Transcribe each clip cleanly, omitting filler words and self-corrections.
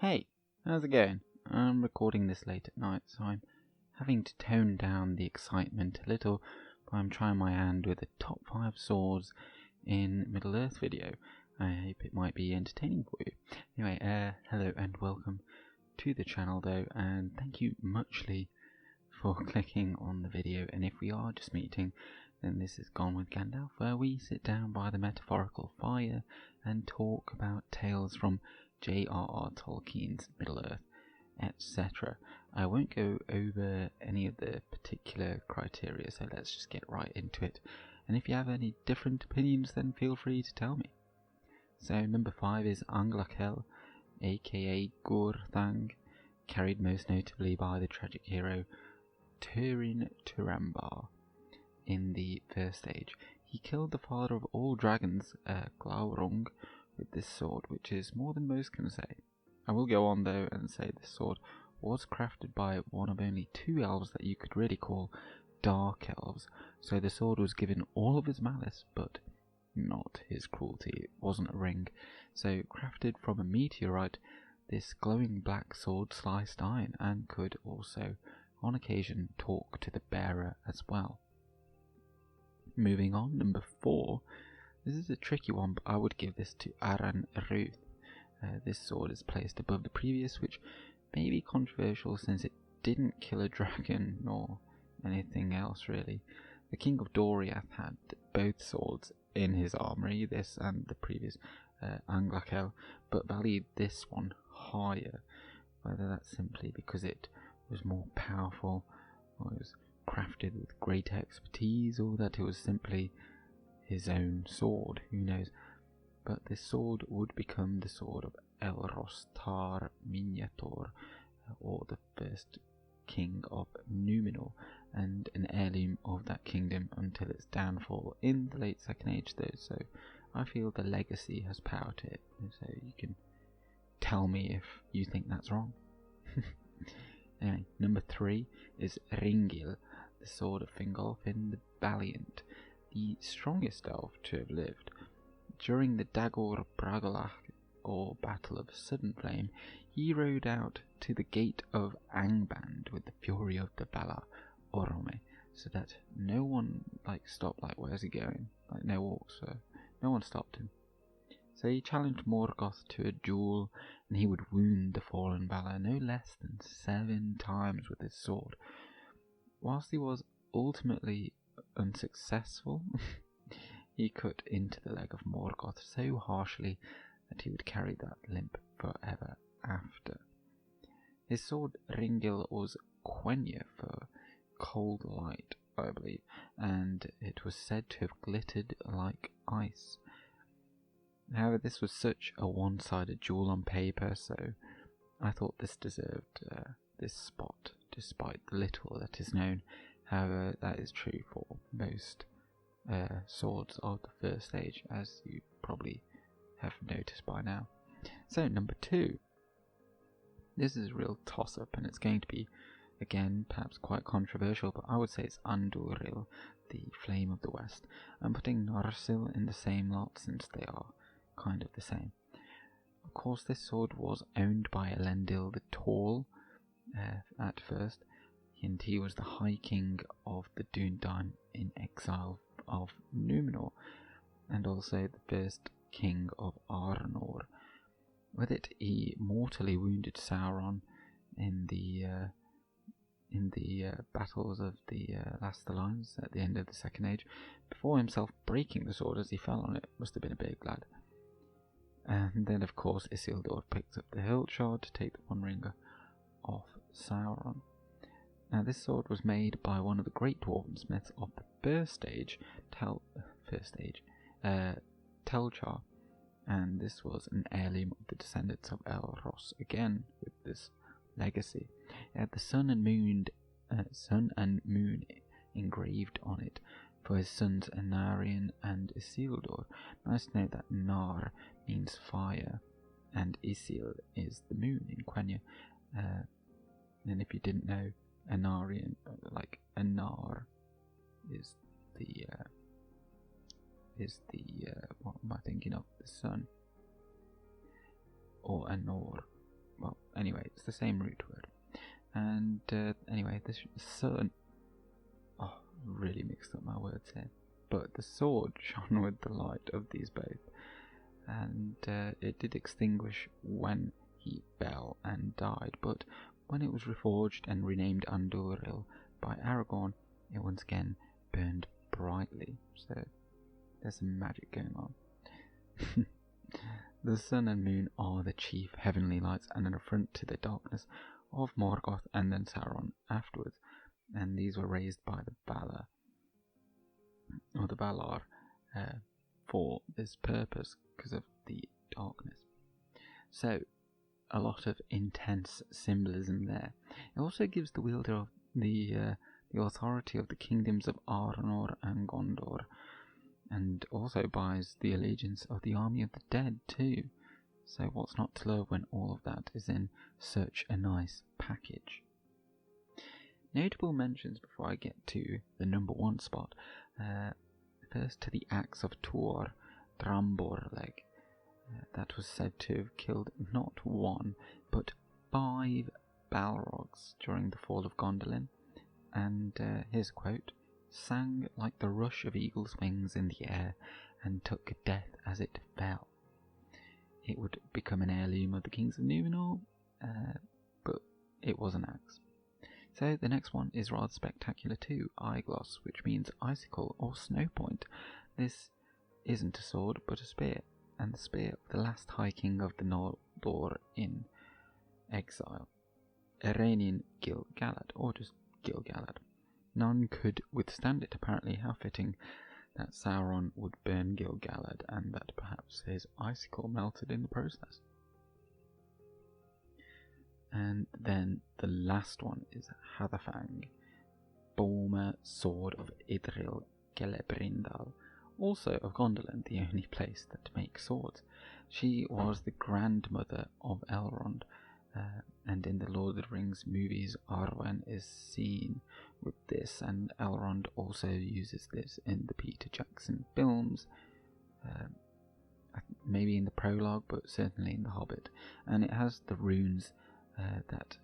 Hey, how's it going? I'm recording this late at night, so I'm having to tone down the excitement a little, but I'm trying my hand with the top 5 swords in Middle-earth video. I hope it might be entertaining for you. Anyway, hello and welcome to the channel though, and thank you muchly for clicking on the video. And if we are just meeting, then this is Gone with Gandalf, where we sit down by the metaphorical fire and talk about tales from J.R.R. Tolkien's Middle-earth, etc. I won't go over any of the particular criteria, so let's just get right into it. And if you have any different opinions, then feel free to tell me. So number 5 is Anglachel, aka Gurthang, carried most notably by the tragic hero Turin Turambar in the First Age. He killed the father of all dragons, Glaurung, with this sword, which is more than most can say. I will go on though and say this sword was crafted by one of only 2 elves that you could really call dark elves, so the sword was given all of his malice, but not his cruelty. It wasn't a ring. So crafted from a meteorite, this glowing black sword sliced iron and could also on occasion talk to the bearer as well. Moving on, number 4. This is a tricky one, but I would give this to Aranrúth. This sword is placed above the previous, which may be controversial since it didn't kill a dragon nor anything else really. The King of Doriath had both swords in his armoury, this and the previous Anglachel, but valued this one higher, whether that's simply because it was more powerful, or it was crafted with great expertise, or that it was simply his own sword, who knows. But this sword would become the sword of Elrostar Miniator, or the first king of Númenor, and an heirloom of that kingdom until its downfall in the late Second Age though, so I feel the legacy has power to it, so you can tell me if you think that's wrong. Anyway, number 3 is Ringil, the sword of Fingolfin the Valiant, the strongest elf to have lived. During the Dagor Bragollach, or Battle of Sudden Flame, he rode out to the gate of Angband with the fury of the Valar Orome, so that no one stopped, where's he going? No one stopped him. So he challenged Morgoth to a duel, and he would wound the fallen Valar no less than 7 times with his sword. Whilst he was ultimately unsuccessful, he cut into the leg of Morgoth so harshly that he would carry that limp forever after. His sword Ringil was Quenya for cold light, I believe, and it was said to have glittered like ice. However, this was such a one-sided duel on paper, so I thought this deserved this spot, despite the little that is known. However, that is true for most swords of the First Age, as you probably have noticed by now. So, number 2. This is a real toss-up, and it's going to be, again, perhaps quite controversial, but I would say it's Andúril, the Flame of the West. I'm putting Narsil in the same lot since they are kind of the same. Of course, this sword was owned by Elendil the Tall at first, and he was the High King of the Dúnedain in exile of Númenor, and also the first King of Arnor. With it, he mortally wounded Sauron in the battles of the Last Alliance at the end of the Second Age, before himself breaking the sword as he fell on it. Must have been a big lad. And then, of course, Isildur picked up the hilt shard to take the One Ringer off Sauron. Now, this sword was made by one of the great dwarven smiths of the First Age, Telchar, and this was an heirloom of the descendants of Elros, again with this legacy. It had the sun and moon engraved on it for his sons Anarion and Isildur. Nice to note that Nar means fire, and Isil is the moon in Quenya. And if you didn't know, Anarion, Anar, is the what am I thinking of? The sun, or Anor. Well, anyway, it's the same root word. And anyway, the sun... Oh, really mixed up my words here. But the sword shone with the light of these both, and it did extinguish when he fell and died, but when it was reforged and renamed Andúril by Aragorn, it once again burned brightly. So there's some magic going on. The sun and moon are the chief heavenly lights and an affront to the darkness of Morgoth and then Sauron afterwards, and these were raised by the Valar for this purpose because of the darkness. So a lot of intense symbolism there. It also gives the wielder of the authority of the kingdoms of Arnor and Gondor, and also buys the allegiance of the army of the dead too. So what's not to love when all of that is in such a nice package? Notable mentions before I get to the number 1 spot. First to the axe of Turin Turambar. That was said to have killed not 1 but 5 Balrogs during the fall of Gondolin. And here's a quote: "Sang like the rush of eagle's wings in the air, and took death as it fell." It would become an heirloom of the kings of Numenor, but it was an axe. So the next one is rather spectacular too, Aiglos, which means icicle or snow point. This isn't a sword but a spear, and the spear of the last High King of the Noldor in exile, Erenin Gil-galad, or just Gil-galad. None could withstand it apparently. How fitting that Sauron would burn Gil-galad, and that perhaps his icicle melted in the process. And then the last one is Hadafang, Bormer Sword of Idril Celebrindal, also of Gondolin, the only place that makes swords. She was the grandmother of Elrond, and in the Lord of the Rings movies, Arwen is seen with this, and Elrond also uses this in the Peter Jackson films, maybe in the prologue, but certainly in The Hobbit. And it has the runes that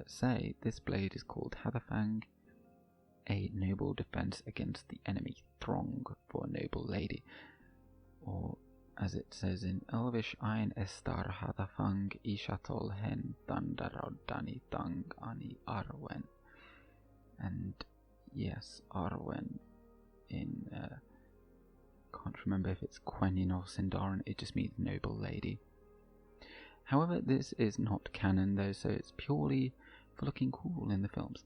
say this blade is called Hadafang, a noble defense against the enemy throng for a noble lady, or as it says in Elvish, Ein Estar Hadafang Ishatol Hen Dandarod Dani Tang Ani Arwen. And yes, Arwen in can't remember if it's Quenya or Sindarin, it just means noble lady. However, this is not canon though, so it's purely for looking cool in the films.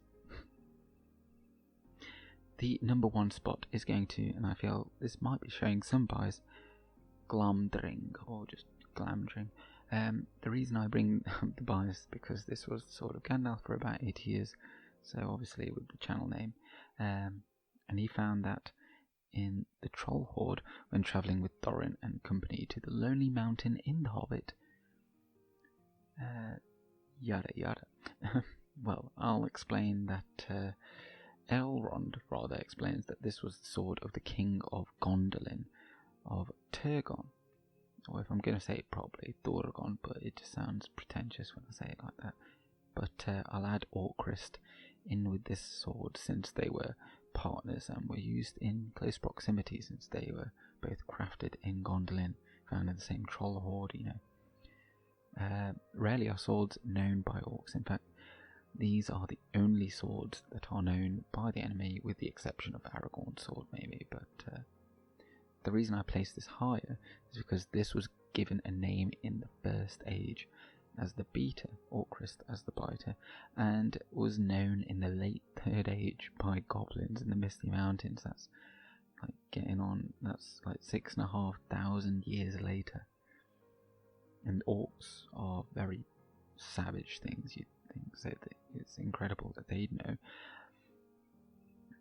The number 1 spot is going to, and I feel this might be showing some bias, Glamdring, or just Glamdring. The reason I bring up the bias because this was the sword of Gandalf for about 80 years, so obviously with the channel name, and he found that in the Troll Horde when travelling with Thorin and company to the Lonely Mountain in The Hobbit. Yada yada. Well, I'll explain that Elrond rather explains that this was the sword of the king of Gondolin, of Turgon. Or if I'm going to say it properly, Thorgon, but it just sounds pretentious when I say it like that. But I'll add Orcrist in with this sword since they were partners and were used in close proximity since they were both crafted in Gondolin, found in the same troll horde, you know. Rarely are swords known by orcs. In fact, these are the only swords that are known by the enemy, with the exception of Aragorn's sword maybe, but the reason I place this higher is because this was given a name in the First Age as the Beater, Orcrist as the Biter, and was known in the late Third Age by goblins in the Misty Mountains. That's like getting on, that's like 6,500 years later. And orcs are very savage things, you'd think, so it's incredible that they'd know.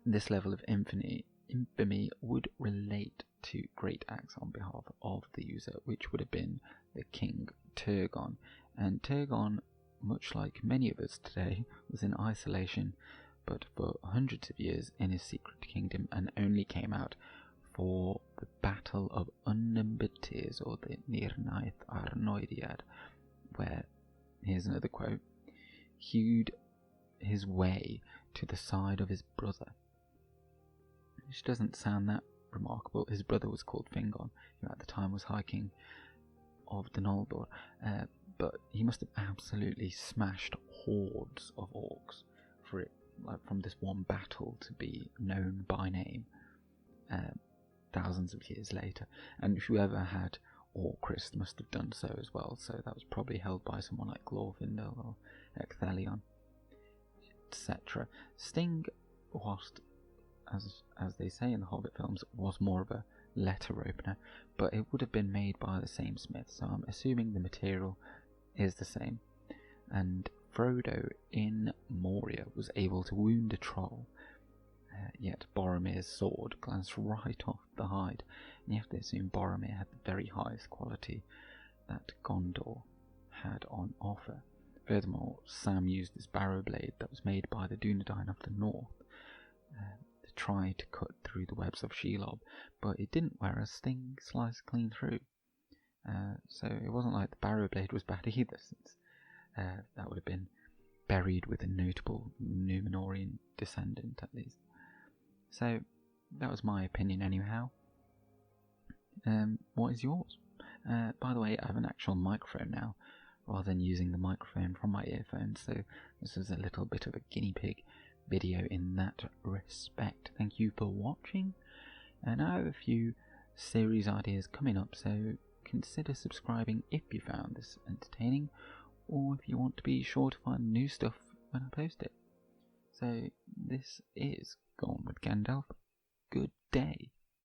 This level of infamy would relate to Great Axe on behalf of the user, which would have been the King Turgon. And Turgon, much like many of us today, was in isolation, but for hundreds of years in his secret kingdom, and only came out for the Battle of Unnumbered Tears, or the Nirnaeth Arnoediad, where here's another quote, hewed his way to the side of his brother. Which doesn't sound that remarkable. His brother was called Fingon, who at the time was High King of the Noldor, but he must have absolutely smashed hordes of orcs for it, like from this one battle, to be known by name thousands of years later. And whoever had Orcrist must have done so as well, so that was probably held by someone like Glorfindel or Ecthelion, etc. Sting, whilst as they say in the Hobbit films, was more of a letter opener, but it would have been made by the same smith, so I'm assuming the material is the same. And Frodo in Moria was able to wound a troll, yet Boromir's sword glanced right off the hide, and you have to assume Boromir had the very highest quality that Gondor had on offer. Furthermore, Sam used this barrow blade that was made by the Dunedain of the north to try to cut through the webs of Shelob, but it didn't, whereas Sting sliced clean through. So it wasn't like the barrow blade was bad either, since that would have been buried with a notable Númenorian descendant at least. So that was my opinion anyhow. What is yours? By the way, I have an actual microphone now, rather than using the microphone from my earphones, so this is a little bit of a guinea pig video in that respect. Thank you for watching, and I have a few series ideas coming up, so consider subscribing if you found this entertaining, or if you want to be sure to find new stuff when I post it. So this is Gone with Gandalf. Good day.